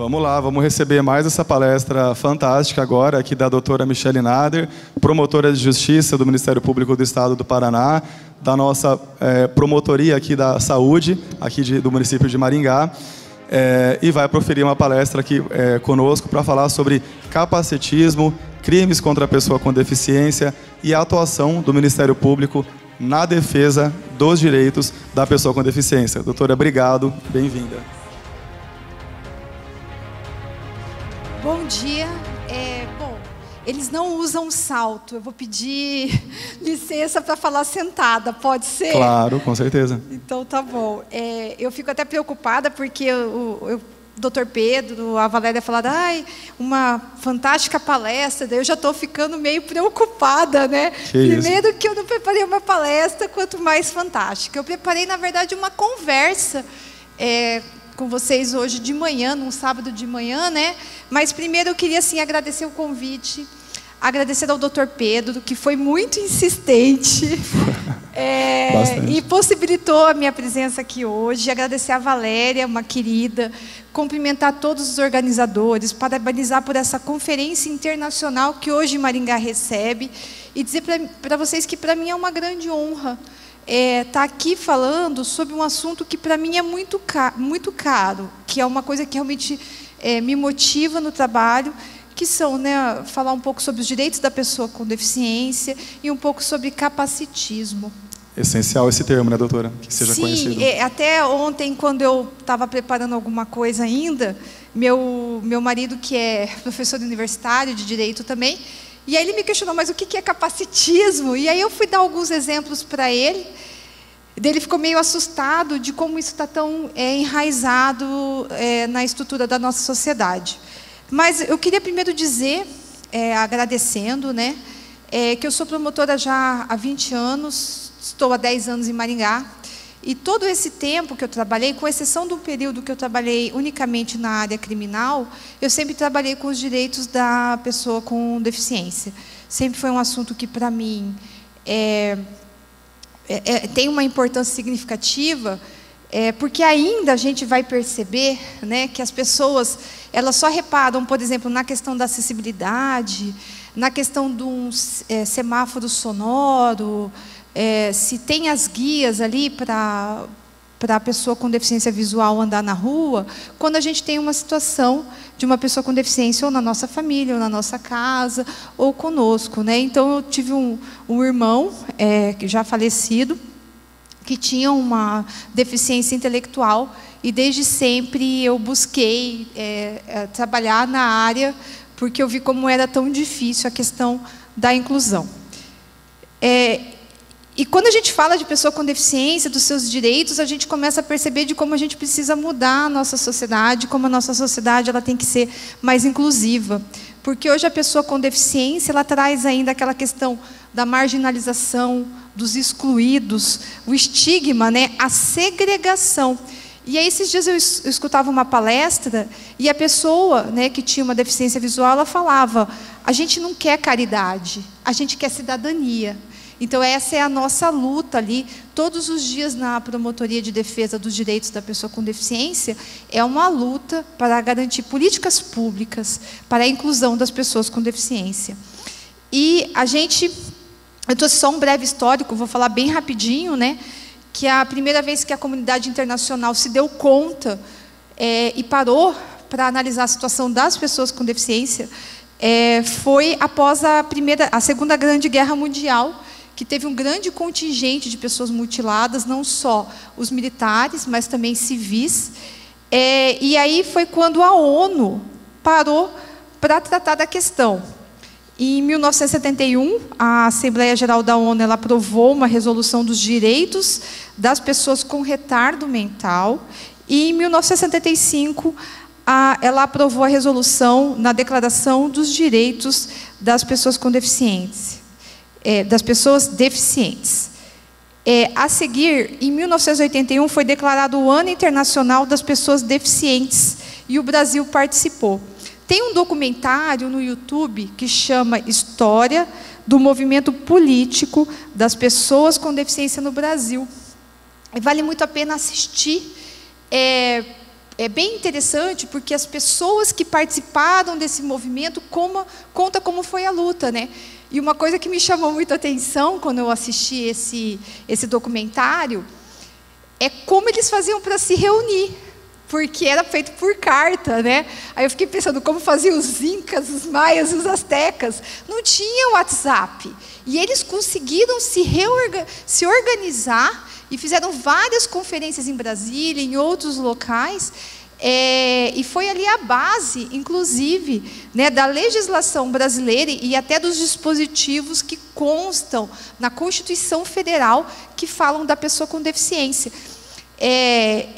Vamos lá, vamos receber mais essa palestra fantástica agora, aqui da doutora Michele Nader, promotora de Justiça do Ministério Público do Estado do Paraná, da nossa promotoria aqui da Saúde, aqui do município de Maringá, e vai proferir uma palestra aqui conosco para falar sobre capacitismo, crimes contra a pessoa com deficiência e a atuação do Ministério Público na defesa dos direitos da pessoa com deficiência. Doutora, obrigado, bem-vinda. Bom dia. Bom, eles não usam salto. Eu vou pedir licença para falar sentada, pode ser? Claro, com certeza. Então tá bom. Eu fico até preocupada porque o Dr. Pedro, a Valéria falaram, uma fantástica palestra, daí eu já estou ficando meio preocupada, né? Primeiro que eu não preparei uma palestra, quanto mais fantástica. Eu preparei, na verdade, uma conversa com vocês hoje de manhã, num sábado de manhã, né? Mas primeiro eu queria, assim, agradecer o convite, agradecer ao Dr. Pedro, que foi muito insistente e possibilitou a minha presença aqui hoje, agradecer a Valéria, uma querida, cumprimentar todos os organizadores, parabenizar por essa conferência internacional que hoje Maringá recebe e dizer para vocês que para mim é uma grande honra estar aqui falando sobre um assunto que para mim é muito caro, que é uma coisa que realmente me motiva no trabalho, que são, né, falar um pouco sobre os direitos da pessoa com deficiência e um pouco sobre capacitismo. Essencial esse termo, né, doutora? Que seja conhecido. Sim, até ontem, quando eu estava preparando alguma coisa ainda, meu marido, que é professor universitário de Direito também, e aí ele me questionou, mas o que é capacitismo? E aí eu fui dar alguns exemplos para ele, ele ficou meio assustado de como isso está tão enraizado na estrutura da nossa sociedade. Mas eu queria primeiro dizer, agradecendo, né, que eu sou promotora já há 20 anos, estou há 10 anos em Maringá, e todo esse tempo que eu trabalhei, com exceção do período que eu trabalhei unicamente na área criminal, eu sempre trabalhei com os direitos da pessoa com deficiência. Sempre foi um assunto que, para mim, tem uma importância significativa, porque ainda a gente vai perceber, né, que as pessoas elas só reparam, por exemplo, na questão da acessibilidade, na questão de um semáforo sonoro, se tem as guias ali para a pessoa com deficiência visual andar na rua, quando a gente tem uma situação de uma pessoa com deficiência ou na nossa família, ou na nossa casa, ou conosco, né? Então, eu tive um irmão, que já falecido, que tinha uma deficiência intelectual, e desde sempre eu busquei trabalhar na área, porque eu vi como era tão difícil a questão da inclusão. E quando a gente fala de pessoa com deficiência, dos seus direitos, a gente começa a perceber de como a gente precisa mudar a nossa sociedade, como a nossa sociedade ela tem que ser mais inclusiva. Porque hoje a pessoa com deficiência, ela traz ainda aquela questão da marginalização, dos excluídos, o estigma, né, a segregação. E aí, esses dias eu escutava uma palestra e a pessoa, né, que tinha uma deficiência visual, ela falava, a gente não quer caridade, a gente quer cidadania. Então, essa é a nossa luta ali, todos os dias na Promotoria de Defesa dos Direitos da Pessoa com Deficiência, é uma luta para garantir políticas públicas para a inclusão das pessoas com deficiência. E eu trouxe só um breve histórico, vou falar bem rapidinho, né, que a primeira vez que a comunidade internacional se deu conta e parou para analisar a situação das pessoas com deficiência, foi após a Segunda Grande Guerra Mundial, que teve um grande contingente de pessoas mutiladas, não só os militares, mas também civis. E aí foi quando a ONU parou para tratar da questão. Em 1971, a Assembleia Geral da ONU ela aprovou uma resolução dos direitos das pessoas com retardo mental, e em 1975, ela aprovou a resolução na Declaração dos Direitos das Pessoas com Deficiência. Das pessoas deficientes. A seguir, em 1981, foi declarado o Ano Internacional das Pessoas Deficientes, e o Brasil participou. Tem um documentário no YouTube que chama História do Movimento Político das Pessoas com Deficiência no Brasil. E vale muito a pena assistir, é bem interessante, porque as pessoas que participaram desse movimento conta como foi a luta, né? E uma coisa que me chamou muita atenção quando eu assisti esse documentário é como eles faziam para se reunir, porque era feito por carta, né? Aí eu fiquei pensando como faziam os incas, os maias, os astecas. Não tinha WhatsApp. E eles conseguiram se organizar e fizeram várias conferências em Brasília, em outros locais, e foi ali a base, inclusive, né, da legislação brasileira e até dos dispositivos que constam na Constituição Federal que falam da pessoa com deficiência.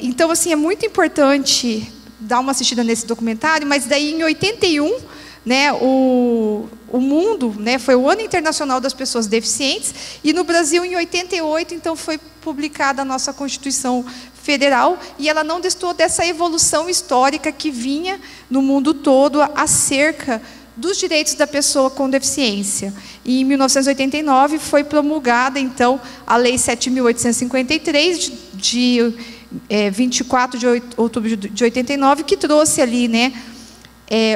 Então, assim, é muito importante dar uma assistida nesse documentário, mas daí em 81, né, o mundo, né, foi o Ano Internacional das Pessoas Deficientes, e no Brasil, em 88, então, foi publicada a nossa Constituição Federal, e ela não destoou dessa evolução histórica que vinha no mundo todo acerca dos direitos da pessoa com deficiência. E em 1989 foi promulgada, então, a Lei 7.853, de 24 de outubro de 89, que trouxe ali, né,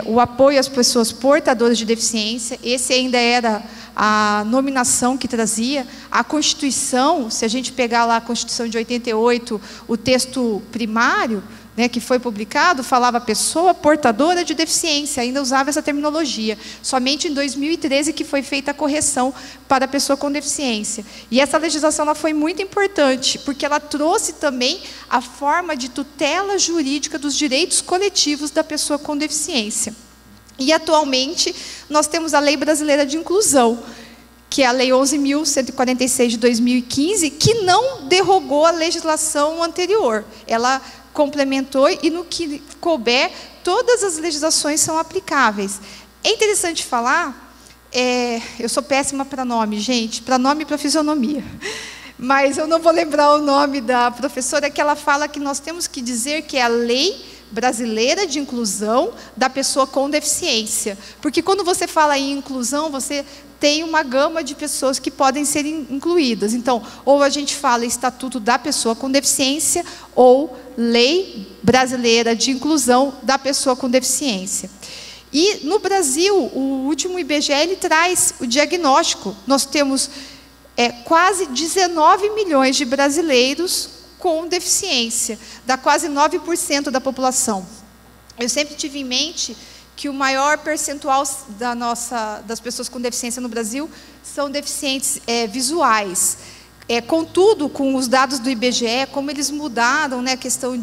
o apoio às pessoas portadoras de deficiência. Esse ainda era a nominação que trazia. A Constituição, se a gente pegar lá a Constituição de 88, o texto primário, né, que foi publicado, falava pessoa portadora de deficiência, ainda usava essa terminologia. Somente em 2013 que foi feita a correção para a pessoa com deficiência. E essa legislação ela foi muito importante, porque ela trouxe também a forma de tutela jurídica dos direitos coletivos da pessoa com deficiência. E atualmente nós temos a Lei Brasileira de Inclusão, que é a Lei 11.146 de 2015, que não derrogou a legislação anterior. Ela complementou, e no que couber, todas as legislações são aplicáveis. É interessante falar, eu sou péssima para nome, gente, para nome e para fisionomia, mas eu não vou lembrar o nome da professora, que ela fala que nós temos que dizer que é a Lei Brasileira de Inclusão da Pessoa com Deficiência, porque quando você fala em inclusão, você tem uma gama de pessoas que podem ser incluídas. Então, ou a gente fala Estatuto da Pessoa com Deficiência, ou Lei Brasileira de Inclusão da Pessoa com Deficiência. E no Brasil, o último IBGE, ele traz o diagnóstico. Nós temos quase 19 milhões de brasileiros com deficiência, dá quase 9% da população. Eu sempre tive em mente que o maior percentual das pessoas com deficiência no Brasil são deficientes visuais. Contudo, com os dados do IBGE, como eles mudaram, né, a questão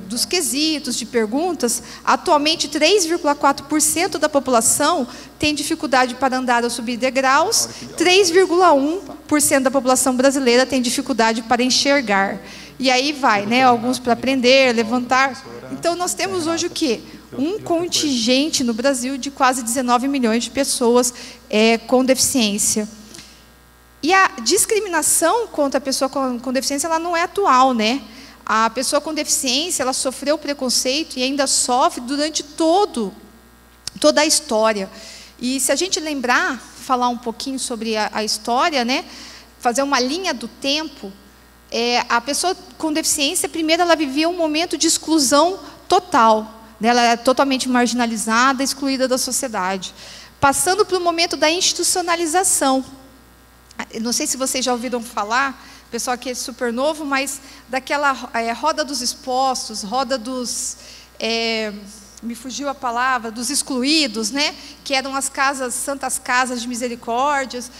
dos quesitos, de perguntas, atualmente 3,4% da população tem dificuldade para andar ou subir degraus, 3,1% da população brasileira tem dificuldade para enxergar. E aí vai, né, alguns para aprender, levantar. Então, nós temos hoje o quê? Um contingente no Brasil de quase 19 milhões de pessoas com deficiência. E a discriminação contra a pessoa com deficiência, ela não é atual, né? A pessoa com deficiência, ela sofreu preconceito e ainda sofre durante toda a história. E se a gente lembrar, falar um pouquinho sobre a história, né? Fazer uma linha do tempo, a pessoa com deficiência, primeiro ela vivia um momento de exclusão total. Ela era totalmente marginalizada, excluída da sociedade. Passando para o momento da institucionalização. Não sei se vocês já ouviram falar, pessoal que é super novo, mas daquela roda dos expostos, roda dos... me fugiu a palavra, dos excluídos, né? Que eram as santas casas de misericórdias,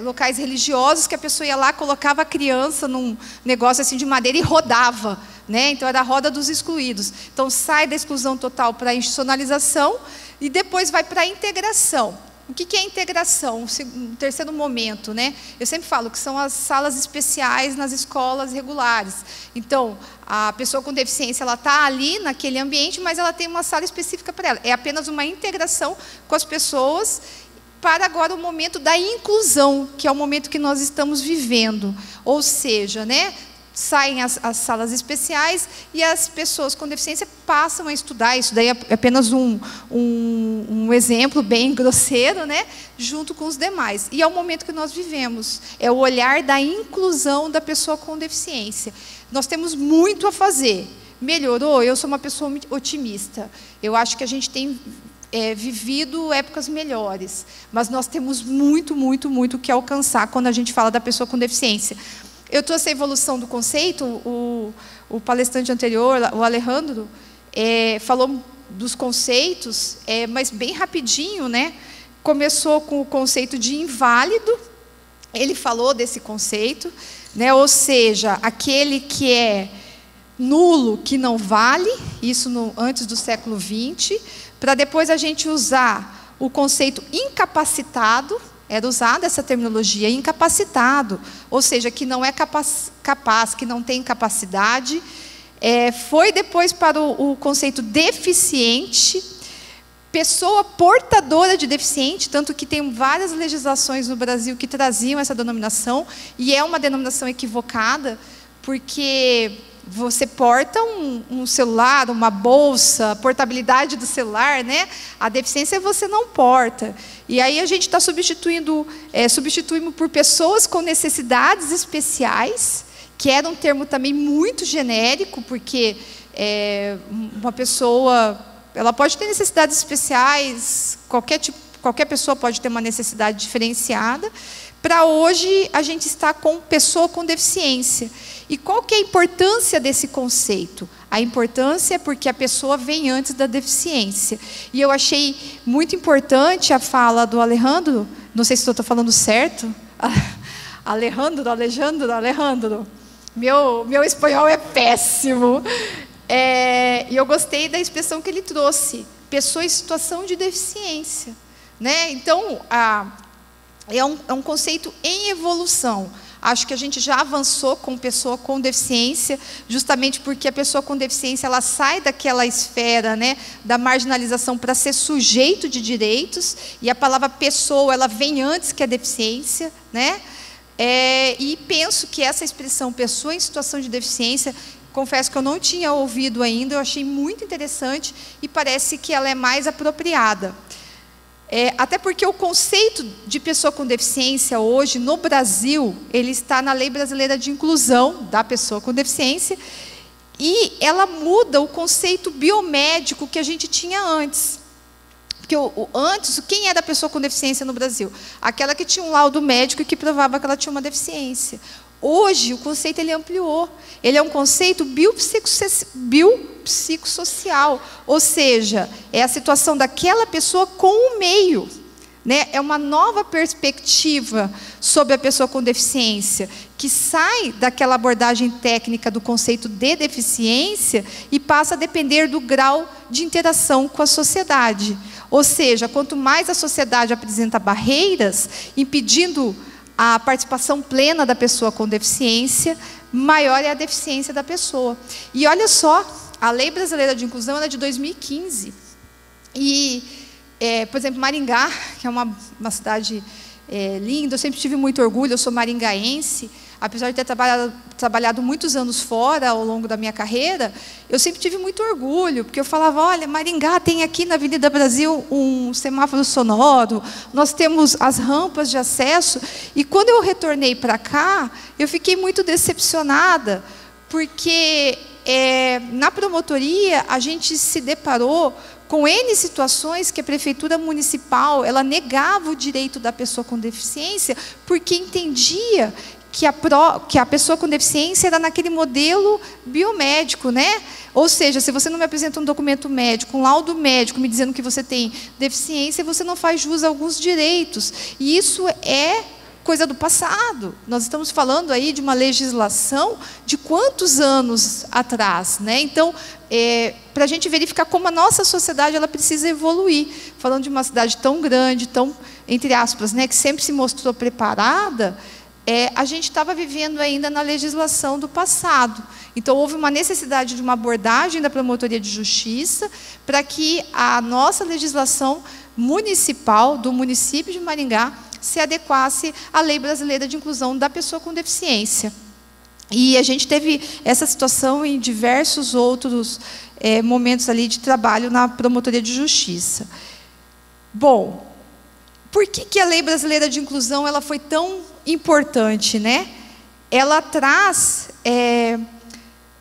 locais religiosos, que a pessoa ia lá, colocava a criança num negócio assim de madeira e rodava, né? Então era a roda dos excluídos. Então sai da exclusão total para a institucionalização e depois vai para a integração. O que é integração? O terceiro momento, né? Eu sempre falo que são as salas especiais nas escolas regulares. Então, a pessoa com deficiência, ela está ali naquele ambiente, mas ela tem uma sala específica para ela. É apenas uma integração com as pessoas para agora o momento da inclusão, que é o momento que nós estamos vivendo. Ou seja, né? Saem as salas especiais e as pessoas com deficiência passam a estudar. Isso daí é apenas um exemplo bem grosseiro, né? Junto com os demais. E é o momento que nós vivemos. É o olhar da inclusão da pessoa com deficiência. Nós temos muito a fazer, melhorou? Eu sou uma pessoa otimista. Eu acho que a gente tem vivido épocas melhores, mas nós temos muito, muito, muito que alcançar quando a gente fala da pessoa com deficiência. Eu trouxe a evolução do conceito, o palestrante anterior, o Alejandro, falou dos conceitos, mas bem rapidinho, né? Começou com o conceito de inválido, ele falou desse conceito, né? Ou seja, aquele que é nulo, que não vale, isso antes do século XX, para depois a gente usar o conceito incapacitado, era usada essa terminologia, incapacitado, ou seja, que não é capaz, que não tem capacidade. Foi depois para o conceito deficiente, pessoa portadora de deficiente, tanto que tem várias legislações no Brasil que traziam essa denominação, e é uma denominação equivocada, porque você porta um celular, uma bolsa, portabilidade do celular, né? A deficiência você não porta. E aí a gente está substituindo por pessoas com necessidades especiais, que era um termo também muito genérico, porque uma pessoa, ela pode ter necessidades especiais, qualquer pessoa pode ter uma necessidade diferenciada. Para hoje, a gente está com pessoa com deficiência. E qual que é a importância desse conceito? A importância é porque a pessoa vem antes da deficiência. E eu achei muito importante a fala do Alejandro, não sei se estou falando certo, Alejandro. Meu espanhol é péssimo. E eu gostei da expressão que ele trouxe, pessoa em situação de deficiência, né? Então, é um conceito em evolução. Acho que a gente já avançou com pessoa com deficiência, justamente porque a pessoa com deficiência ela sai daquela esfera, né, da marginalização para ser sujeito de direitos, e a palavra pessoa ela vem antes que a deficiência, né? E penso que essa expressão pessoa em situação de deficiência, confesso que eu não tinha ouvido ainda, eu achei muito interessante e parece que ela é mais apropriada. Até porque o conceito de pessoa com deficiência hoje, no Brasil, ele está na Lei Brasileira de Inclusão da Pessoa com Deficiência, e ela muda o conceito biomédico que a gente tinha antes. Porque antes, quem era a pessoa com deficiência no Brasil? Aquela que tinha um laudo médico que provava que ela tinha uma deficiência. Hoje, o conceito ele ampliou. Ele é um conceito biopsicossocial, ou seja, é a situação daquela pessoa com o meio, né? É uma nova perspectiva sobre a pessoa com deficiência, que sai daquela abordagem técnica do conceito de deficiência e passa a depender do grau de interação com a sociedade. Ou seja, quanto mais a sociedade apresenta barreiras, impedindo a participação plena da pessoa com deficiência, maior é a deficiência da pessoa. E olha só, a Lei Brasileira de Inclusão ela é de 2015. E, por exemplo, Maringá, que é uma cidade linda, eu sempre tive muito orgulho, eu sou maringaense, apesar de ter trabalhado muitos anos fora ao longo da minha carreira, eu sempre tive muito orgulho, porque eu falava, olha, Maringá tem aqui na Avenida Brasil um semáforo sonoro, nós temos as rampas de acesso, e quando eu retornei para cá, eu fiquei muito decepcionada, porque na promotoria a gente se deparou com N situações que a prefeitura municipal ela negava o direito da pessoa com deficiência, porque entendia que a pessoa com deficiência era naquele modelo biomédico, né? Ou seja, se você não me apresenta um documento médico, um laudo médico me dizendo que você tem deficiência, você não faz jus a alguns direitos. E isso é coisa do passado. Nós estamos falando aí de uma legislação de quantos anos atrás, né? Então, para a gente verificar como a nossa sociedade ela precisa evoluir. Falando de uma cidade tão grande, tão, entre aspas, né, que sempre se mostrou preparada, a gente estava vivendo ainda na legislação do passado. Então, houve uma necessidade de uma abordagem da Promotoria de Justiça para que a nossa legislação municipal, do município de Maringá, se adequasse à Lei Brasileira de Inclusão da Pessoa com Deficiência. E a gente teve essa situação em diversos outros momentos ali de trabalho na Promotoria de Justiça. Bom, por que a Lei Brasileira de Inclusão ela foi tão importante, né? Ela traz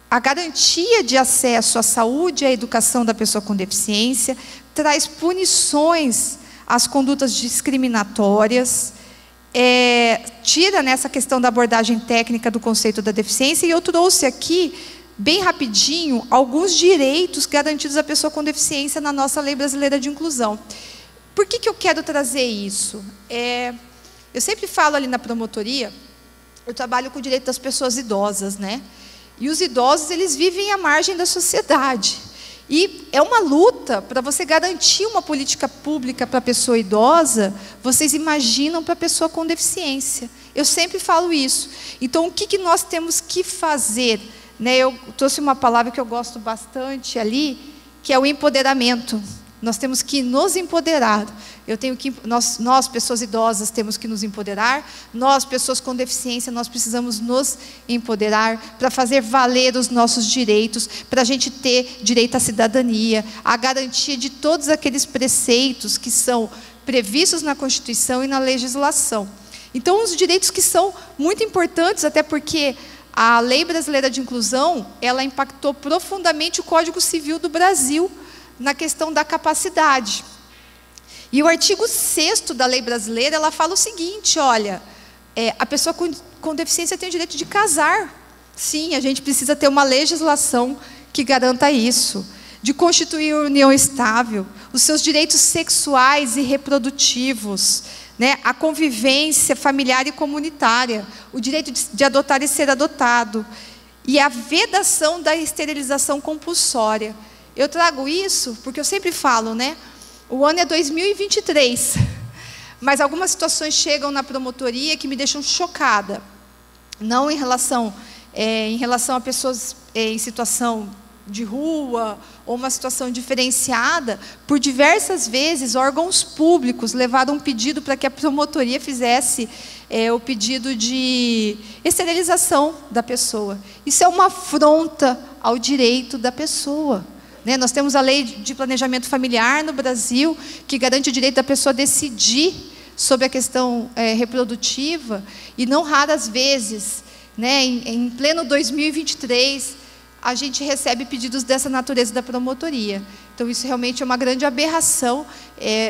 a garantia de acesso à saúde e à educação da pessoa com deficiência, traz punições às condutas discriminatórias, tira nessa questão da abordagem técnica do conceito da deficiência, e eu trouxe aqui, bem rapidinho, alguns direitos garantidos à pessoa com deficiência na nossa Lei Brasileira de Inclusão. Por que eu quero trazer isso? Eu sempre falo ali na promotoria, eu trabalho com o direito das pessoas idosas, né? E os idosos, eles vivem à margem da sociedade. E é uma luta para você garantir uma política pública para a pessoa idosa, vocês imaginam para a pessoa com deficiência. Eu sempre falo isso. Então, o que nós temos que fazer? Né, eu trouxe uma palavra que eu gosto bastante ali, que é o empoderamento. Nós temos que nos empoderar. Nós, pessoas idosas, temos que nos empoderar. Nós, pessoas com deficiência, nós precisamos nos empoderar para fazer valer os nossos direitos, para a gente ter direito à cidadania, a garantia de todos aqueles preceitos que são previstos na Constituição e na legislação. Então, os direitos que são muito importantes, até porque a Lei Brasileira de Inclusão, ela impactou profundamente o Código Civil do Brasil, na questão da capacidade. E o artigo 6º da lei brasileira, ela fala o seguinte, olha, a pessoa com deficiência tem o direito de casar. Sim, a gente precisa ter uma legislação que garanta isso, de constituir união estável, os seus direitos sexuais e reprodutivos, né, a convivência familiar e comunitária, o direito de adotar e ser adotado, e a vedação da esterilização compulsória. Eu trago isso porque eu sempre falo, né? O ano é 2023, mas algumas situações chegam na promotoria que me deixam chocada. Não em relação a pessoas em situação de rua ou uma situação diferenciada. Por diversas vezes, órgãos públicos levaram um pedido para que a promotoria fizesse o pedido de esterilização da pessoa. Isso é uma afronta ao direito da pessoa. Nós temos a Lei de Planejamento Familiar no Brasil, que garante o direito da pessoa decidir sobre a questão reprodutiva, e não raras vezes, né, em pleno 2023, a gente recebe pedidos dessa natureza da promotoria. Então, isso realmente é uma grande aberração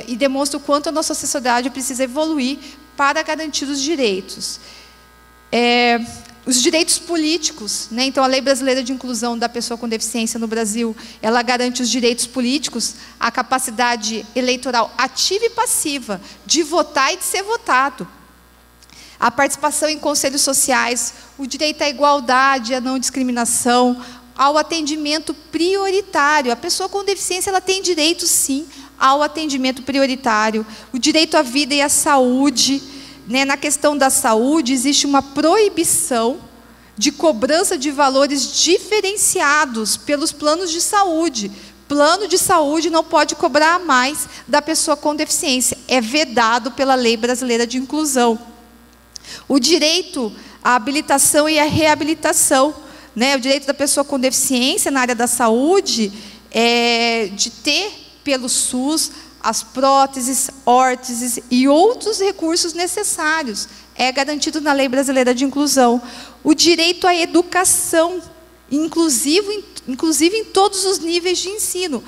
e demonstra o quanto a nossa sociedade precisa evoluir para garantir os direitos. Os direitos políticos, né? Então, a Lei Brasileira de Inclusão da Pessoa com Deficiência no Brasil, ela garante os direitos políticos, a capacidade eleitoral ativa e passiva, de votar e de ser votado, a participação em conselhos sociais, o direito à igualdade, à não discriminação, ao atendimento prioritário. A pessoa com deficiência, ela tem direito, sim, ao atendimento prioritário, o direito à vida e à saúde. Na questão da saúde, existe uma proibição de cobrança de valores diferenciados pelos planos de saúde. Plano de saúde não pode cobrar mais da pessoa com deficiência. É vedado pela Lei Brasileira de Inclusão. O direito à habilitação e à reabilitação, né? O direito da pessoa com deficiência na área da saúde é de ter pelo SUS as próteses, órteses e outros recursos necessários. É garantido na Lei Brasileira de Inclusão. O direito à educação, inclusive em todos os níveis de ensino.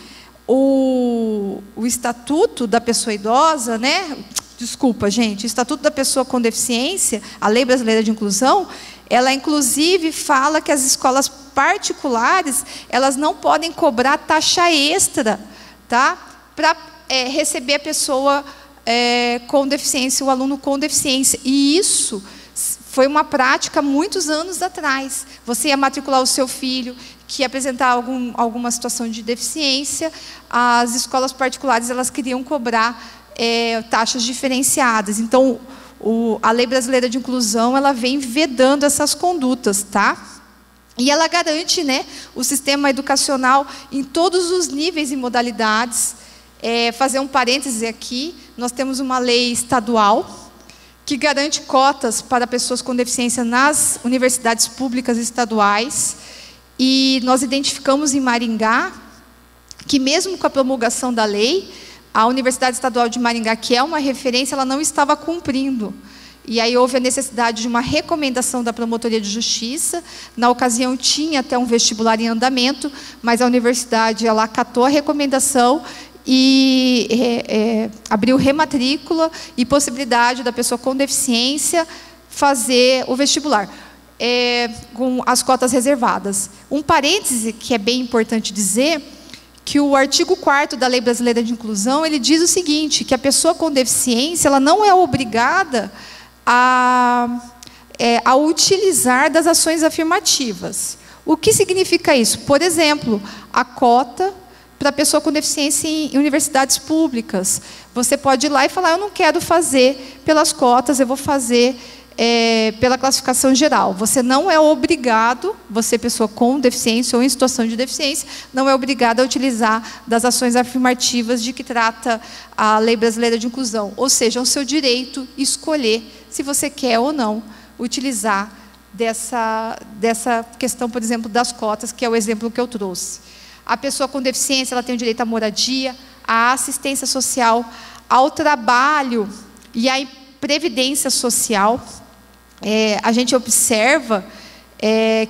O Estatuto da Pessoa Idosa, né? Desculpa, gente. O Estatuto da Pessoa com Deficiência, a Lei Brasileira de Inclusão, ela inclusive fala que as escolas particulares, elas não podem cobrar taxa extra, tá? Para receber a pessoa com deficiência, o aluno com deficiência. E isso foi uma prática muitos anos atrás. Você ia matricular o seu filho que ia apresentar alguma situação de deficiência, as escolas particulares, elas queriam cobrar taxas diferenciadas. Então, a Lei Brasileira de Inclusão, ela vem vedando essas condutas, tá? E ela garante, né, o sistema educacional em todos os níveis e modalidades. Fazer um parêntese aqui, nós temos uma lei estadual que garante cotas para pessoas com deficiência nas universidades públicas estaduais, e nós identificamos em Maringá que, mesmo com a promulgação da lei, a Universidade Estadual de Maringá, que é uma referência, ela não estava cumprindo. e aí houve a necessidade de uma recomendação da Promotoria de Justiça. Na ocasião tinha até um vestibular em andamento, mas a universidade ela acatou a recomendação e abriu rematrícula e possibilidade da pessoa com deficiência fazer o vestibular, com as cotas reservadas. Um parêntese que é bem importante dizer, que o artigo 4º da Lei Brasileira de Inclusão, ele diz o seguinte, que a pessoa com deficiência ela não é obrigada a utilizar das ações afirmativas. O que significa isso? Por exemplo, a cota para a pessoa com deficiência em universidades públicas. Você pode ir lá e falar, eu não quero fazer pelas cotas, eu vou fazer pela classificação geral. Você não é obrigado, você pessoa com deficiência ou em situação de deficiência, não é obrigado a utilizar das ações afirmativas de que trata a Lei Brasileira de Inclusão. Ou seja, é o seu direito escolher se você quer ou não utilizar dessa questão, por exemplo, das cotas, que é o exemplo que eu trouxe. A pessoa com deficiência ela tem o direito à moradia, à assistência social, ao trabalho e à previdência social. A gente observa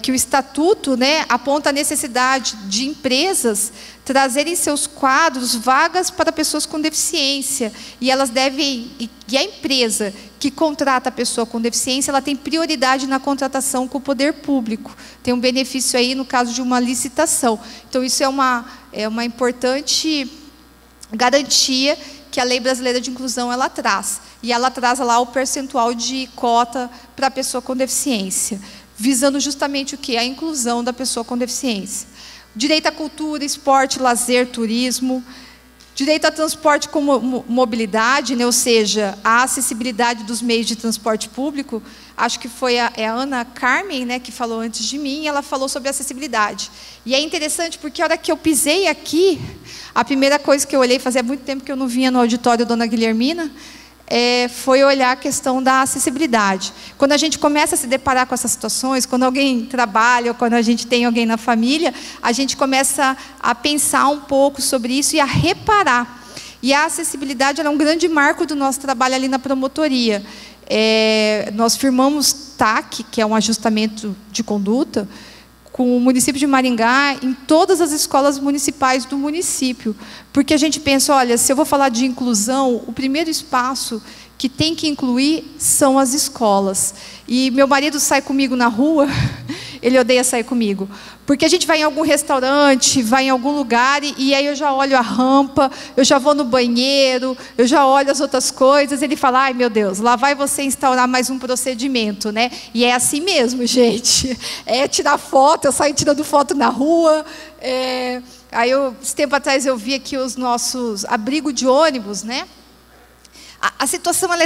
que o Estatuto, né, aponta a necessidade de empresas trazerem seus quadros vagas para pessoas com deficiência, e elas devem, e a empresa que contrata a pessoa com deficiência, ela tem prioridade na contratação com o poder público, tem um benefício aí no caso de uma licitação. Então isso é uma importante garantia que a Lei Brasileira de Inclusão ela traz, e ela traz lá o percentual de cota para a pessoa com deficiência, visando justamente o quê? A inclusão da pessoa com deficiência. Direito à cultura, esporte, lazer, turismo, direito a transporte com mobilidade, né? Ou seja, a acessibilidade dos meios de transporte público. Acho que foi a Ana Carmen, né, que falou antes de mim, ela falou sobre acessibilidade. E é interessante porque a hora que eu pisei aqui, a primeira coisa que eu olhei, fazia muito tempo que eu não vinha no auditório Dona Guilhermina, foi olhar a questão da acessibilidade. Quando a gente começa a se deparar com essas situações, quando alguém trabalha, ou quando a gente tem alguém na família, a gente começa a pensar um pouco sobre isso e a reparar. E a acessibilidade é um grande marco do nosso trabalho ali na promotoria. Nós firmamos TAC, que é um ajustamento de conduta, com o município de Maringá, em todas as escolas municipais do município. Porque a gente pensa, olha, se eu vou falar de inclusão, o primeiro espaço que tem que incluir são as escolas. E meu marido sai comigo na rua, ele odeia sair comigo, porque a gente vai em algum restaurante, vai em algum lugar, e aí eu já olho a rampa, eu já vou no banheiro, eu já olho as outras coisas, ele fala, ai meu Deus, lá vai você instaurar mais um procedimento, né? E é assim mesmo, gente. Tirar foto, eu saio tirando foto na rua. Aí, esse tempo atrás, eu vi aqui os nossos abrigos de ônibus, né? A situação ela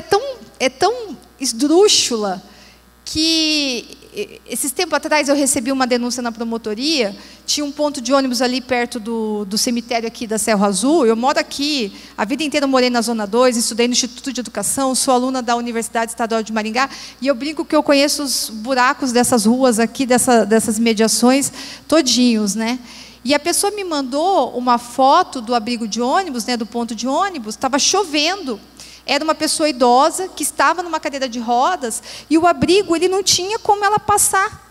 é tão esdrúxula que, esses tempos atrás, eu recebi uma denúncia na promotoria, tinha um ponto de ônibus ali perto do cemitério aqui da Cerro Azul. Eu moro aqui, a vida inteira eu morei na Zona 2, estudei no Instituto de Educação, sou aluna da Universidade Estadual de Maringá, e eu brinco que eu conheço os buracos dessas ruas aqui, dessas mediações, todinhos, né? E a pessoa me mandou uma foto do abrigo de ônibus, né, do ponto de ônibus, estava chovendo. Era uma pessoa idosa que estava numa cadeira de rodas e o abrigo ele não tinha como ela passar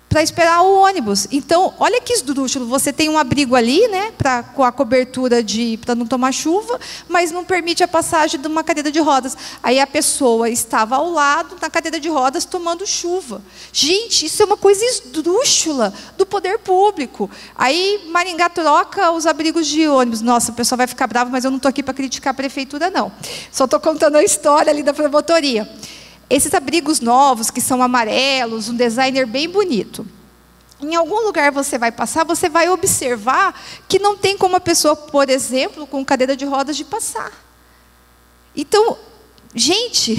para esperar o ônibus. Então, olha que esdrúxulo, você tem um abrigo ali, né, com a cobertura para não tomar chuva, mas não permite a passagem de uma cadeira de rodas. Aí a pessoa estava ao lado, na cadeira de rodas, tomando chuva. Gente, isso é uma coisa esdrúxula do poder público. Aí Maringá troca os abrigos de ônibus. Nossa, o pessoal vai ficar bravo, mas eu não estou aqui para criticar a prefeitura, não. Só estou contando a história ali da promotoria. Esses abrigos novos, que são amarelos, um designer bem bonito. Em algum lugar você vai passar, você vai observar que não tem como a pessoa, por exemplo, com cadeira de rodas, de passar. Então, gente,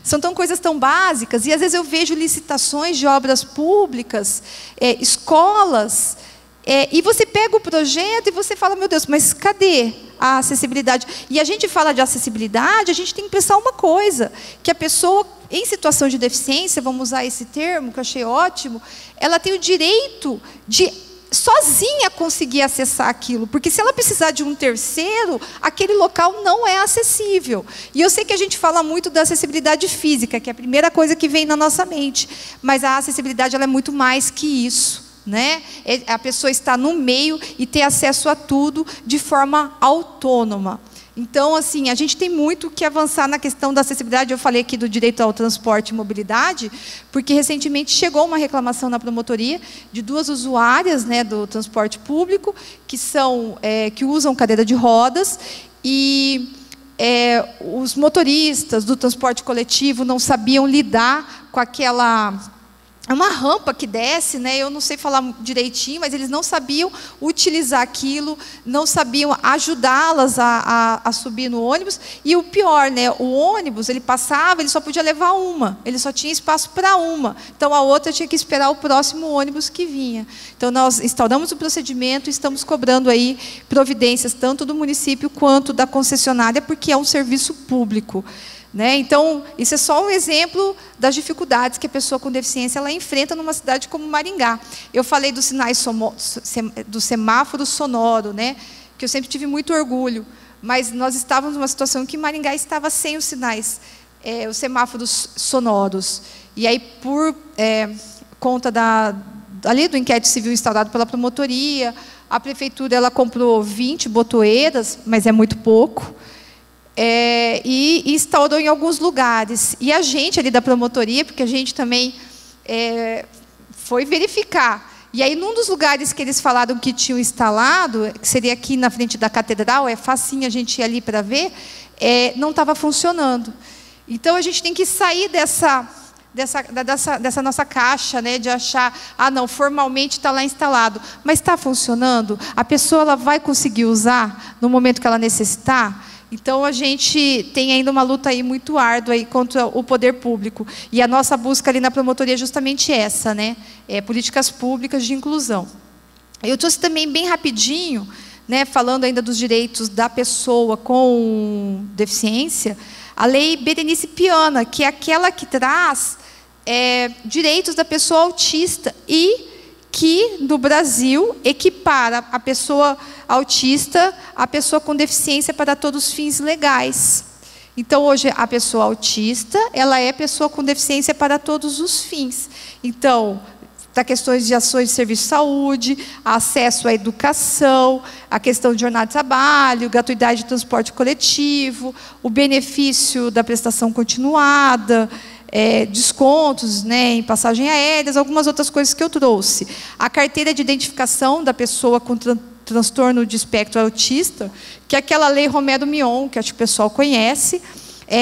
são coisas tão básicas, e às vezes eu vejo licitações de obras públicas, escolas, e você pega o projeto e você fala, meu Deus, mas cadê a acessibilidade? E a gente fala de acessibilidade, a gente tem que pensar uma coisa, que a pessoa em situação de deficiência, vamos usar esse termo, que eu achei ótimo, ela tem o direito de sozinha conseguir acessar aquilo, porque se ela precisar de um terceiro, aquele local não é acessível. E eu sei que a gente fala muito da acessibilidade física, que é a primeira coisa que vem na nossa mente, mas a acessibilidade ela é muito mais que isso, né? A pessoa está no meio e ter acesso a tudo de forma autônoma. Então, assim, a gente tem muito que avançar na questão da acessibilidade. Eu falei aqui do direito ao transporte e mobilidade, porque recentemente chegou uma reclamação na promotoria de 2 usuárias, né, do transporte público, que usam cadeira de rodas, e os motoristas do transporte coletivo não sabiam lidar com aquela... É uma rampa que desce, né? Eu não sei falar direitinho, mas eles não sabiam utilizar aquilo, não sabiam ajudá-las a subir no ônibus. E o pior, né? O ônibus, ele passava, ele só podia levar uma, ele só tinha espaço para uma. Então, a outra tinha que esperar o próximo ônibus que vinha. Então, nós instauramos o procedimento e estamos cobrando aí providências, tanto do município quanto da concessionária, porque é um serviço público. Né? Então, isso é só um exemplo das dificuldades que a pessoa com deficiência ela enfrenta numa cidade como Maringá. Eu falei dos sinais do semáforo sonoro, né? Que eu sempre tive muito orgulho, mas nós estávamos numa situação que Maringá estava sem os sinais, os semáforos sonoros. E aí, por conta ali do inquérito civil instaurado pela promotoria, a prefeitura ela comprou 20 botoeiras, mas é muito pouco. E instaurou em alguns lugares. E a gente ali da promotoria, porque a gente também foi verificar. E aí, num dos lugares que eles falaram que tinham instalado, que seria aqui na frente da catedral, é facinho a gente ir ali para ver, não estava funcionando. Então, a gente tem que sair dessa nossa caixa, né, de achar, não, formalmente está lá instalado, mas está funcionando? A pessoa ela vai conseguir usar no momento que ela necessitar? Então, a gente tem ainda uma luta aí muito árdua aí contra o poder público. E a nossa busca ali na promotoria é justamente essa, né? Políticas públicas de inclusão. Eu trouxe também bem rapidinho, né, falando ainda dos direitos da pessoa com deficiência, a Lei Berenice Piana, que é aquela que traz direitos da pessoa autista e que, no Brasil, equipara a pessoa autista à pessoa com deficiência para todos os fins legais. Então, hoje, a pessoa autista, ela é pessoa com deficiência para todos os fins. Então, para questões de ações de serviço de saúde, acesso à educação, a questão de jornada de trabalho, gratuidade de transporte coletivo, o benefício da prestação continuada, descontos, né, em passagem aéreas, algumas outras coisas que eu trouxe. A carteira de identificação da pessoa com transtorno de espectro autista, que é aquela lei Romero Mion, que acho que o pessoal conhece.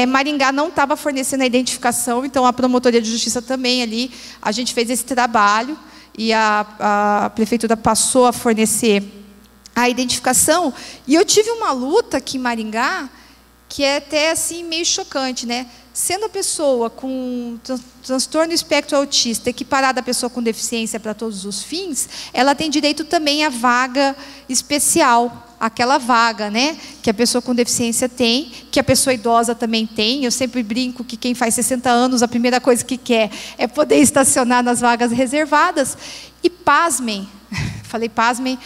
Maringá não estava fornecendo a identificação, então a promotoria de justiça também ali, a gente fez esse trabalho e a prefeitura passou a fornecer a identificação. E eu tive uma luta aqui em Maringá, que é até assim meio chocante, né? Sendo a pessoa com transtorno espectro autista equiparada à pessoa com deficiência para todos os fins, ela tem direito também à vaga especial, aquela vaga, né, que a pessoa com deficiência tem, que a pessoa idosa também tem. Eu sempre brinco que quem faz 60 anos, a primeira coisa que quer é poder estacionar nas vagas reservadas. E pasmem, falei pasmem,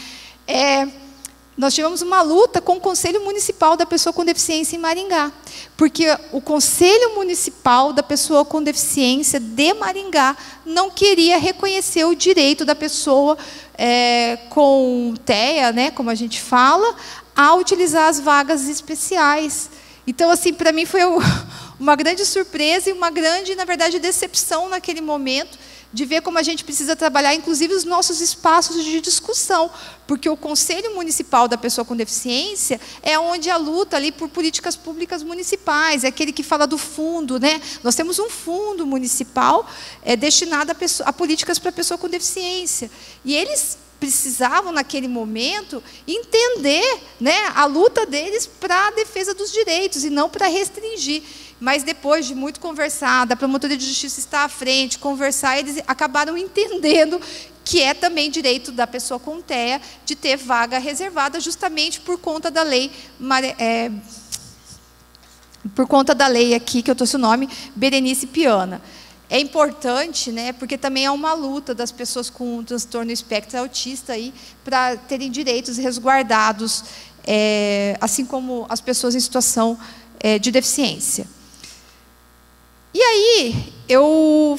nós tivemos uma luta com o Conselho Municipal da Pessoa com Deficiência em Maringá, porque o Conselho Municipal da Pessoa com Deficiência de Maringá não queria reconhecer o direito da pessoa com TEA, né, como a gente fala, a utilizar as vagas especiais. Então, assim, para mim foi uma grande surpresa e uma grande, na verdade, decepção naquele momento, de ver como a gente precisa trabalhar, inclusive, os nossos espaços de discussão, porque o Conselho Municipal da Pessoa com Deficiência é onde a luta ali por políticas públicas municipais, é aquele que fala do fundo, né? Nós temos um fundo municipal destinado a políticas para a pessoa com deficiência, e eles precisavam, naquele momento, entender, né, a luta deles para a defesa dos direitos e não para restringir. Mas depois de muito conversar, da promotoria de justiça estar à frente, conversar, eles acabaram entendendo que é também direito da pessoa com TEA de ter vaga reservada, justamente por conta da lei, aqui, que eu trouxe o nome, Berenice Piana. é importante, né, porque também é uma luta das pessoas com transtorno espectro autista para terem direitos resguardados, assim como as pessoas em situação de deficiência. E aí, eu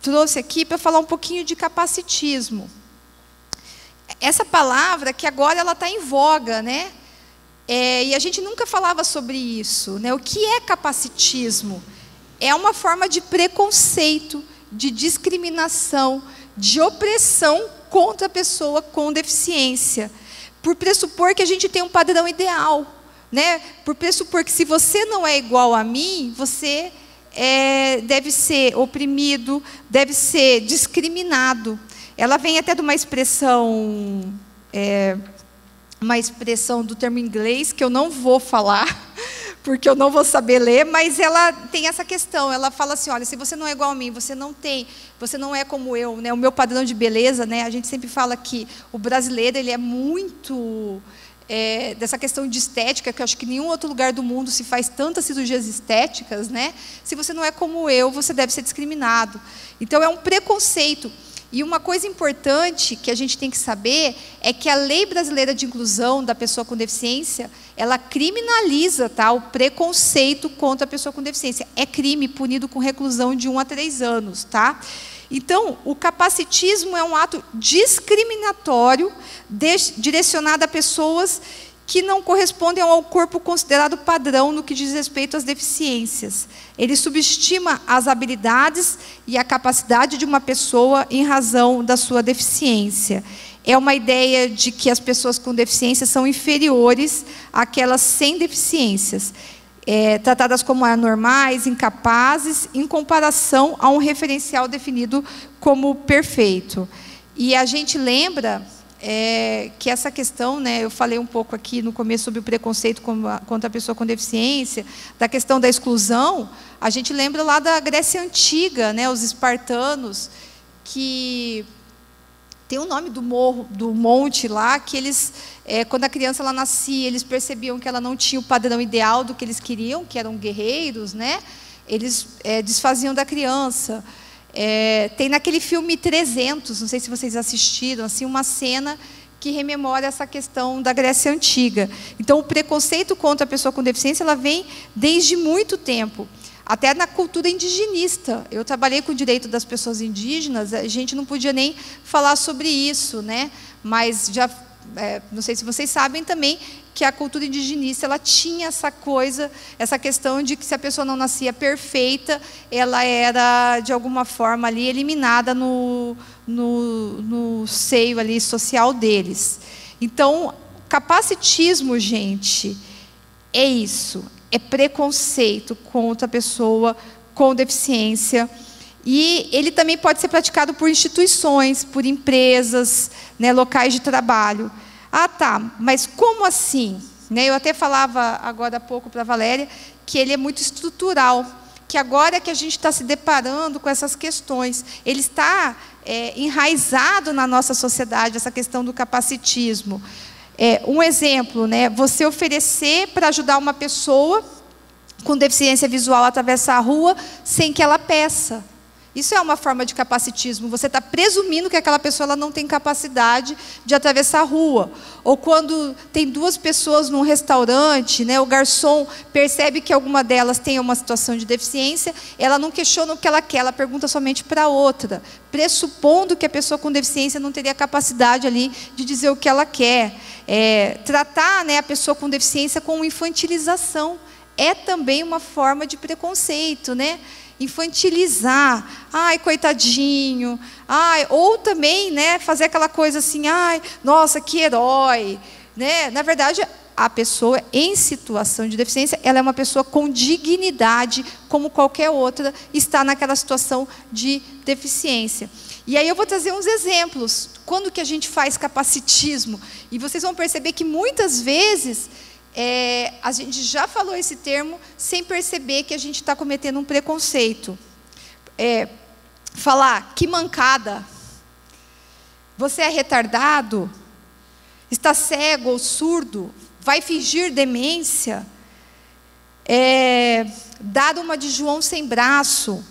trouxe aqui para falar um pouquinho de capacitismo. Essa palavra que agora ela está em voga, né? E a gente nunca falava sobre isso, né? O que é capacitismo? É uma forma de preconceito, de discriminação, de opressão contra a pessoa com deficiência, por pressupor que a gente tem um padrão ideal, né? Por pressupor que se você não é igual a mim, você deve ser oprimido, deve ser discriminado. Ela vem até de uma expressão do termo inglês, que eu não vou falar, porque eu não vou saber ler, mas ela tem essa questão. Ela fala assim, olha, se você não é igual a mim, você não é como eu, né? O meu padrão de beleza, né? A gente sempre fala que o brasileiro ele é muito dessa questão de estética, que eu acho que em nenhum outro lugar do mundo se faz tantas cirurgias estéticas, né? Se você não é como eu, você deve ser discriminado. Então, é um preconceito. E uma coisa importante que a gente tem que saber é que a Lei Brasileira de Inclusão da Pessoa com Deficiência, ela criminaliza, tá, o preconceito contra a pessoa com deficiência. É crime punido com reclusão de 1 a 3 anos. Tá? Então, o capacitismo é um ato discriminatório direcionado a pessoas que não correspondem ao corpo considerado padrão no que diz respeito às deficiências. Ele subestima as habilidades e a capacidade de uma pessoa em razão da sua deficiência. É uma ideia de que as pessoas com deficiência são inferiores àquelas sem deficiências, tratadas como anormais, incapazes, em comparação a um referencial definido como perfeito. E a gente lembra que essa questão, né, eu falei um pouco aqui no começo sobre o preconceito contra a pessoa com deficiência, da questão da exclusão, a gente lembra lá da Grécia Antiga, né, os espartanos, que tem o nome do morro, do monte lá, que eles, quando a criança ela nascia, eles percebiam que ela não tinha o padrão ideal do que eles queriam, que eram guerreiros, né, eles desfaziam da criança. Tem naquele filme 300, não sei se vocês assistiram, assim, uma cena que rememora essa questão da Grécia Antiga. Então, o preconceito contra a pessoa com deficiência ela vem desde muito tempo, até na cultura indigenista. Eu trabalhei com o direito das pessoas indígenas, a gente não podia nem falar sobre isso, né? Mas já, não sei se vocês sabem também, que a cultura indigenista ela tinha essa coisa, essa questão de que se a pessoa não nascia perfeita, ela era, de alguma forma, ali, eliminada no seio ali, social deles. Então, capacitismo, gente, é isso, é preconceito contra a pessoa com deficiência. E ele também pode ser praticado por instituições, por empresas, né, locais de trabalho. Ah, tá, mas como assim? Eu até falava agora há pouco para a Valéria que ele é muito estrutural, que agora que a gente está se deparando com essas questões, ele está enraizado na nossa sociedade, essa questão do capacitismo. Um exemplo, né, você oferecer para ajudar uma pessoa com deficiência visual a atravessar a rua sem que ela peça. Isso é uma forma de capacitismo. Você está presumindo que aquela pessoa ela não tem capacidade de atravessar a rua. Ou quando tem 2 pessoas num restaurante, né, o garçom percebe que alguma delas tem uma situação de deficiência, ela não questiona o que ela quer, ela pergunta somente para a outra, pressupondo que a pessoa com deficiência não teria capacidade ali de dizer o que ela quer. Tratar, né, a pessoa com deficiência com infantilização é também uma forma de preconceito, né? Infantilizar, ai, coitadinho, ai, ou também, né, fazer aquela coisa assim, ai, nossa, que herói, né? Na verdade, a pessoa em situação de deficiência, ela é uma pessoa com dignidade, como qualquer outra, está naquela situação de deficiência. E aí eu vou trazer uns exemplos, quando que a gente faz capacitismo, e vocês vão perceber que muitas vezes a gente já falou esse termo sem perceber que a gente está cometendo um preconceito. Falar, que mancada, você é retardado, está cego ou surdo, vai fingir demência, dar uma de João sem braço.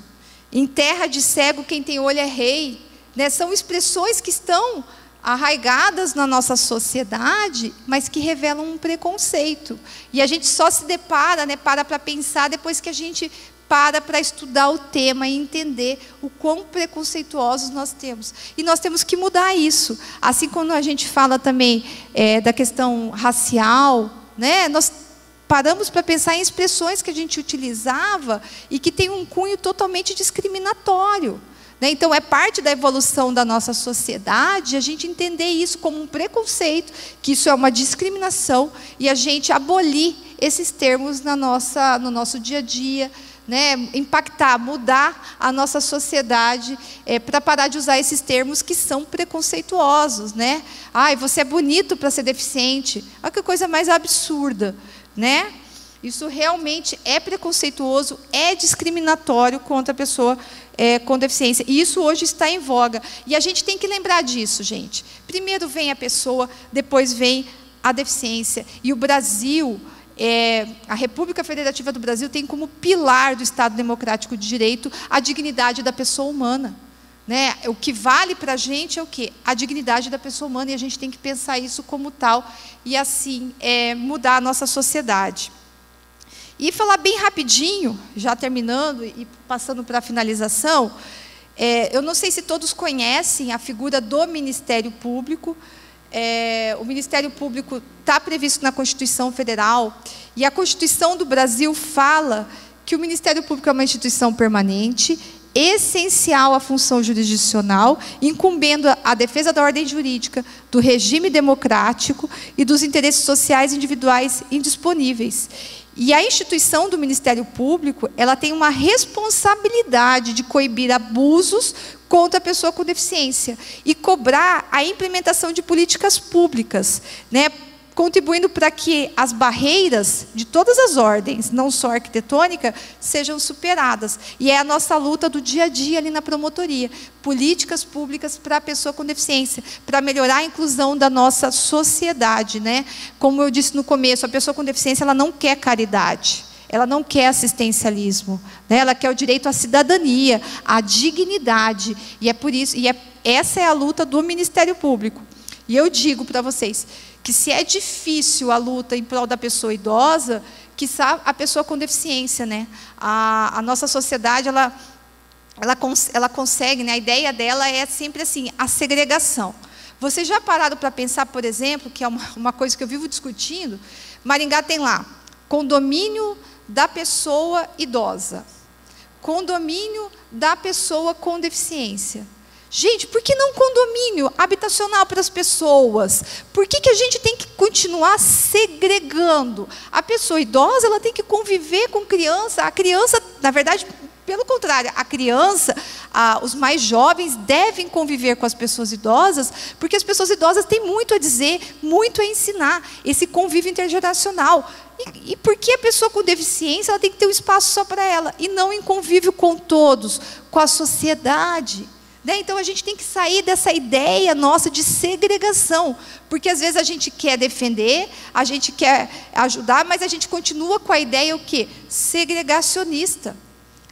Em terra de cego, quem tem olho é rei. Né? São expressões que estão arraigadas na nossa sociedade, mas que revelam um preconceito. E a gente só se depara, né, para pensar depois que a gente para estudar o tema e entender o quão preconceituosos nós temos. E nós temos que mudar isso. Assim, quando a gente fala também da questão racial, né, nós paramos para pensar em expressões que a gente utilizava e que tem um cunho totalmente discriminatório. Né? Então, é parte da evolução da nossa sociedade a gente entender isso como um preconceito, que isso é uma discriminação, e a gente abolir esses termos no nosso dia a dia, né? Impactar, mudar a nossa sociedade para parar de usar esses termos que são preconceituosos. Né? Ai, você é bonito para ser deficiente. Olha que coisa mais absurda. Né? Isso realmente é preconceituoso, é discriminatório contra a pessoa com deficiência. E isso hoje está em voga. E a gente tem que lembrar disso, gente. Primeiro vem a pessoa, depois vem a deficiência. E o Brasil, a República Federativa do Brasil tem como pilar do Estado Democrático de Direito a dignidade da pessoa humana. Né? O que vale para a gente é o quê? A dignidade da pessoa humana, e a gente tem que pensar isso como tal, e assim mudar a nossa sociedade. E falar bem rapidinho, já terminando e passando para a finalização, eu não sei se todos conhecem a figura do Ministério Público. O Ministério Público está previsto na Constituição Federal, e a Constituição do Brasil fala que o Ministério Público é uma instituição permanente, essencial à função jurisdicional, incumbendo a defesa da ordem jurídica, do regime democrático e dos interesses sociais individuais indisponíveis. E a instituição do Ministério Público, ela tem uma responsabilidade de coibir abusos contra a pessoa com deficiência e cobrar a implementação de políticas públicas, né, contribuindo para que as barreiras de todas as ordens, não só arquitetônica, sejam superadas. E é a nossa luta do dia a dia ali na promotoria. Políticas públicas para a pessoa com deficiência, para melhorar a inclusão da nossa sociedade. Né? Como eu disse no começo, a pessoa com deficiência ela não quer caridade. Ela não quer assistencialismo, né? Ela quer o direito à cidadania, à dignidade. E é por isso, essa é a luta do Ministério Público. E eu digo para vocês que se é difícil a luta em prol da pessoa idosa, quiçá a pessoa com deficiência, né? A nossa sociedade, ela consegue, né? A ideia dela é sempre assim, a segregação. Vocês já pararam para pensar, por exemplo, que é uma coisa que eu vivo discutindo, Maringá tem lá, condomínio da pessoa idosa, condomínio da pessoa com deficiência. Gente, por que não condomínio habitacional para as pessoas? Por que a gente tem que continuar segregando? A pessoa idosa ela tem que conviver com criança. A criança, na verdade, pelo contrário, a criança, os mais jovens devem conviver com as pessoas idosas, porque as pessoas idosas têm muito a dizer, muito a ensinar, esse convívio intergeracional. E por que a pessoa com deficiência ela tem que ter um espaço só para ela, e não em convívio com todos, com a sociedade? Então, a gente tem que sair dessa ideia nossa de segregação, porque às vezes a gente quer defender, a gente quer ajudar, mas a gente continua com a ideia o quê? Segregacionista.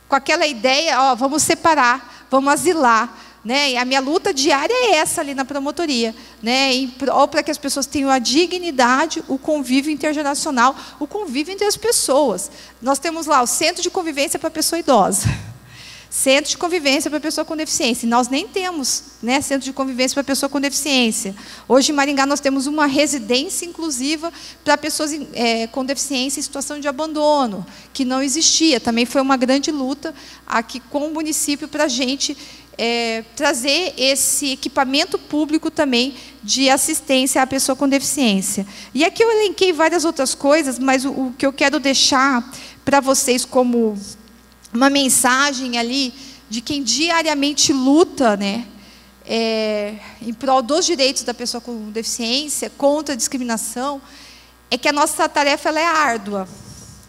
Com aquela ideia, ó, vamos separar, vamos asilar. Né? E a minha luta diária é essa ali na promotoria, né? Para que as pessoas tenham a dignidade, o convívio intergeracional, o convívio entre as pessoas. Nós temos lá o Centro de Convivência para a Pessoa Idosa. Centro de convivência para pessoa com deficiência. E nós nem temos, né, centro de convivência para pessoa com deficiência. Hoje, em Maringá, nós temos uma residência inclusiva para pessoas com deficiência em situação de abandono, que não existia. Também foi uma grande luta aqui com o município para a gente trazer esse equipamento público também de assistência à pessoa com deficiência. E aqui eu elenquei várias outras coisas, mas o que eu quero deixar para vocês como uma mensagem ali de quem diariamente luta, né, em prol dos direitos da pessoa com deficiência, contra a discriminação, é que a nossa tarefa ela é árdua,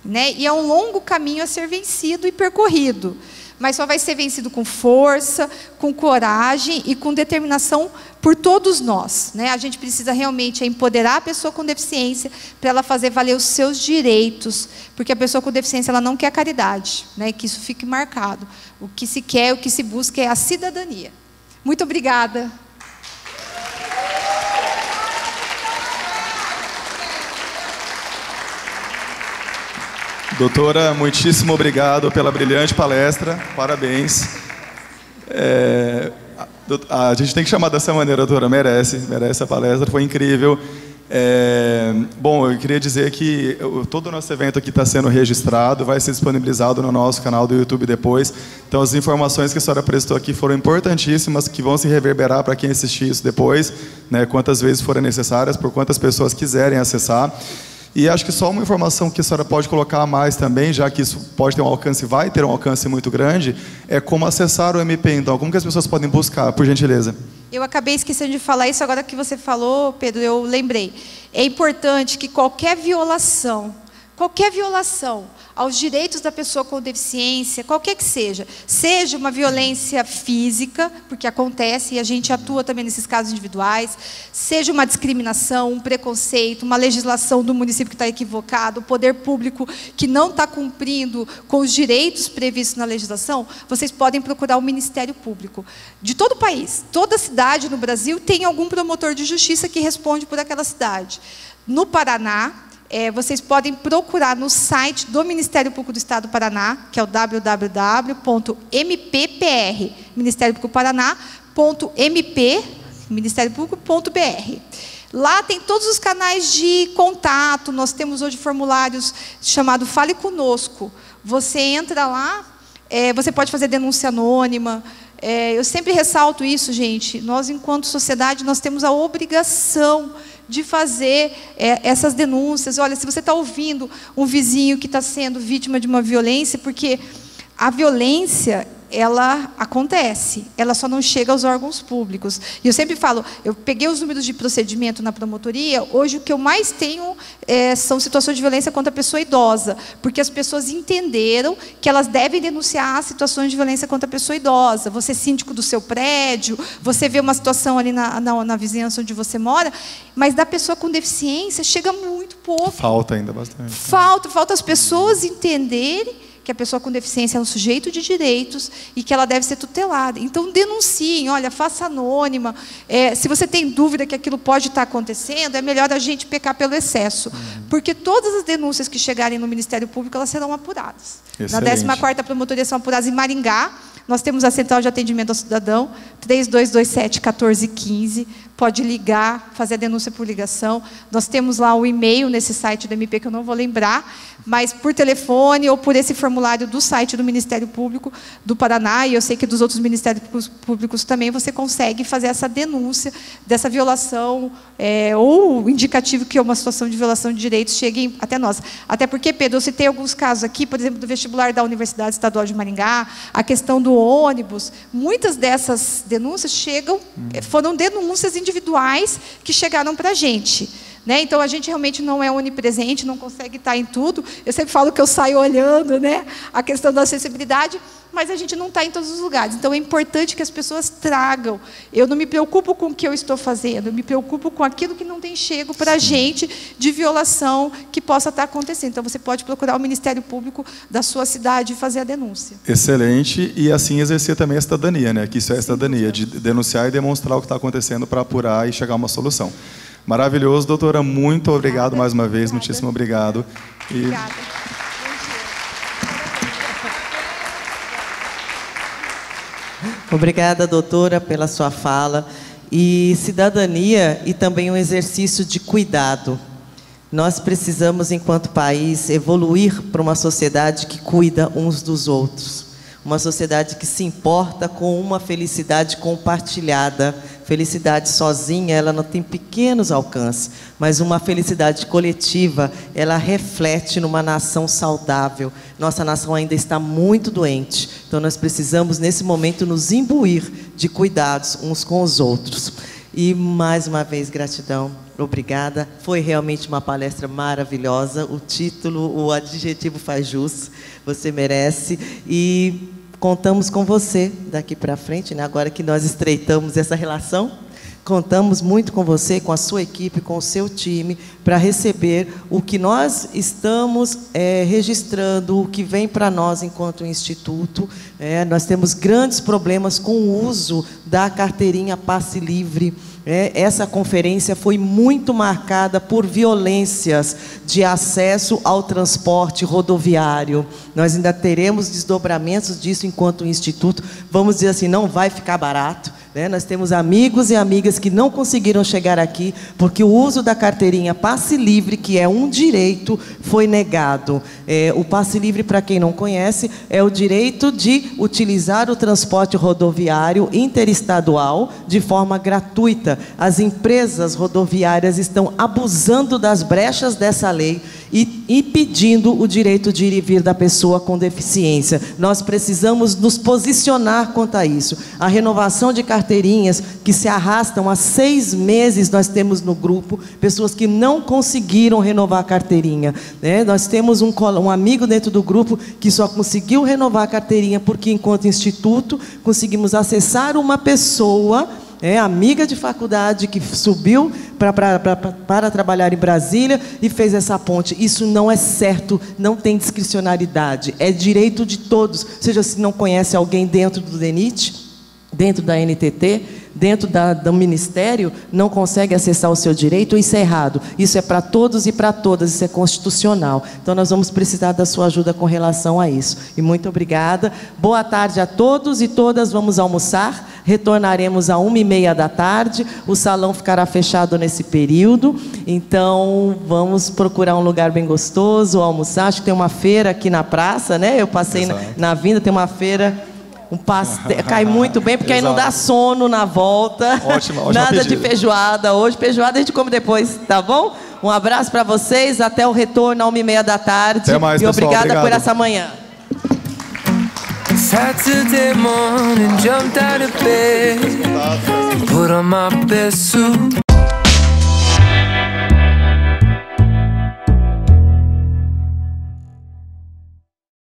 né, e é um longo caminho a ser vencido e percorrido. mas só vai ser vencido com força, com coragem e com determinação por todos nós, né? A gente precisa realmente empoderar a pessoa com deficiência para ela fazer valer os seus direitos, porque a pessoa com deficiência ela não quer caridade, né? Que isso fique marcado. O que se quer, o que se busca é a cidadania. Muito obrigada. Doutora, muitíssimo obrigado pela brilhante palestra, parabéns. A gente tem que chamar dessa maneira, doutora, merece a palestra, foi incrível. Bom, eu queria dizer que todo o nosso evento aqui está sendo registrado, vai ser disponibilizado no nosso canal do YouTube depois. Então, as informações que a senhora prestou aqui foram importantíssimas, que vão se reverberar para quem assistir isso depois, né, quantas vezes forem necessárias, por quantas pessoas quiserem acessar. E acho que só uma informação que a senhora pode colocar a mais também, já que isso pode ter um alcance, vai ter um alcance muito grande, é como acessar o MP. Então, como que as pessoas podem buscar, por gentileza? Eu acabei esquecendo de falar isso, agora que você falou, Pedro, eu lembrei. É importante que qualquer violação aos direitos da pessoa com deficiência, qualquer que seja uma violência física, porque acontece e a gente atua também nesses casos individuais, seja uma discriminação, um preconceito, uma legislação do município que está equivocado, o poder público que não está cumprindo com os direitos previstos na legislação, vocês podem procurar o Ministério Público. De todo o país, toda cidade no Brasil tem algum promotor de justiça que responde por aquela cidade. No Paraná, vocês podem procurar no site do Ministério Público do Estado do Paraná, que é o www.mppr, Ministério Público Paraná.mp, ministériopublico.br. Lá tem todos os canais de contato, nós temos hoje formulários chamado Fale Conosco. Você entra lá, você pode fazer denúncia anônima. Eu sempre ressalto isso, gente. Nós, enquanto sociedade, nós temos a obrigação de fazer essas denúncias. Olha, se você está ouvindo um vizinho que está sendo vítima de uma violência, porque a violência, ela acontece, ela só não chega aos órgãos públicos. E eu sempre falo, eu peguei os números de procedimento na promotoria, hoje o que eu mais tenho são situações de violência contra a pessoa idosa, porque as pessoas entenderam que elas devem denunciar situações de violência contra a pessoa idosa. Você é síndico do seu prédio, você vê uma situação ali na vizinhança onde você mora, mas da pessoa com deficiência chega muito pouco. Falta ainda bastante. Falta as pessoas entenderem que a pessoa com deficiência é um sujeito de direitos e que ela deve ser tutelada. Então, denunciem, olha, faça anônima. Se você tem dúvida que aquilo pode estar acontecendo, é melhor a gente pecar pelo excesso. Porque todas as denúncias que chegarem no Ministério Público, elas serão apuradas. Excelente. Na 14ª Promotoria são apuradas em Maringá. Nós temos a Central de Atendimento ao Cidadão, 3227-1415. Pode ligar, fazer a denúncia por ligação. Nós temos lá o e-mail nesse site do MP, que eu não vou lembrar, mas por telefone ou por esse formulário do site do Ministério Público do Paraná, e eu sei que dos outros Ministérios Públicos também, você consegue fazer essa denúncia dessa violação, ou indicativo que uma situação de violação de direitos chegue até nós. Até porque, Pedro, eu citei alguns casos aqui, por exemplo, do vestibular da Universidade Estadual de Maringá, a questão do ônibus. Muitas dessas denúncias foram denúncias individuais que chegaram para a gente. Né? Então, a gente realmente não é onipresente, não consegue estar em tudo. Eu sempre falo que eu saio olhando, né, a questão da acessibilidade, mas a gente não está em todos os lugares. Então, é importante que as pessoas tragam. Eu não me preocupo com o que eu estou fazendo, eu me preocupo com aquilo que não tem chego para a gente de violação que possa estar acontecendo. Então, você pode procurar o Ministério Público da sua cidade e fazer a denúncia. Excelente. E assim exercer também a cidadania, né? Que isso é a cidadania, de denunciar e demonstrar o que está acontecendo para apurar e chegar a uma solução. Maravilhoso, doutora. Muito obrigado mais uma vez. Muitíssimo obrigado. Obrigada. Obrigada, doutora, pela sua fala. E cidadania e também um exercício de cuidado. Nós precisamos, enquanto país, evoluir para uma sociedade que cuida uns dos outros. Uma sociedade que se importa com uma felicidade compartilhada. Felicidade sozinha, ela não tem pequenos alcances, mas uma felicidade coletiva, ela reflete numa nação saudável. Nossa nação ainda está muito doente, então nós precisamos, nesse momento, nos imbuir de cuidados uns com os outros. E, mais uma vez, gratidão. Obrigada. Foi realmente uma palestra maravilhosa. O título, o adjetivo faz jus. Você merece. E contamos com você daqui para frente, né? Agora que nós estreitamos essa relação, contamos muito com você, com a sua equipe, com o seu time, para receber o que nós estamos registrando, o que vem para nós enquanto instituto. Nós temos grandes problemas com o uso da carteirinha passe livre. Essa conferência foi muito marcada por violências de acesso ao transporte rodoviário. Nós ainda teremos desdobramentos disso enquanto instituto. Vamos dizer assim, não vai ficar barato. Nós temos amigos e amigas que não conseguiram chegar aqui porque o uso da carteirinha passe livre, que é um direito, foi negado. O passe livre, para quem não conhece, é o direito de utilizar o transporte rodoviário interestadual de forma gratuita. As empresas rodoviárias estão abusando das brechas dessa lei e impedindo o direito de ir e vir da pessoa com deficiência. Nós precisamos nos posicionar quanto a isso. A renovação de carteirinhas que se arrastam há 6 meses, nós temos no grupo pessoas que não conseguiram renovar a carteirinha. Nós temos um amigo dentro do grupo que só conseguiu renovar a carteirinha porque, enquanto instituto, conseguimos acessar uma pessoa, amiga de faculdade, que subiu para trabalhar em Brasília e fez essa ponte. Isso não é certo, não tem discricionariedade, é direito de todos. Ou seja, se não conhece alguém dentro do DENIT, dentro da NTT, dentro do Ministério, não consegue acessar o seu direito, isso é errado. Isso é para todos e para todas, isso é constitucional. Então, nós vamos precisar da sua ajuda com relação a isso. E muito obrigada. Boa tarde a todos e todas. Vamos almoçar. Retornaremos às 1h30 da tarde. O salão ficará fechado nesse período. Então, vamos procurar um lugar bem gostoso, almoçar. Acho que tem uma feira aqui na praça, né? Eu passei na vinda, tem uma feira... cai muito bem, porque aí não dá sono na volta. Ótimo, nada pedido. de feijoada hoje. Feijoada a gente come depois, tá bom? Um abraço para vocês, até o retorno às 1h30 da tarde. Até mais, e pessoal. obrigada por essa manhã. Saturday morning, jumped out of bed, put on my best suit.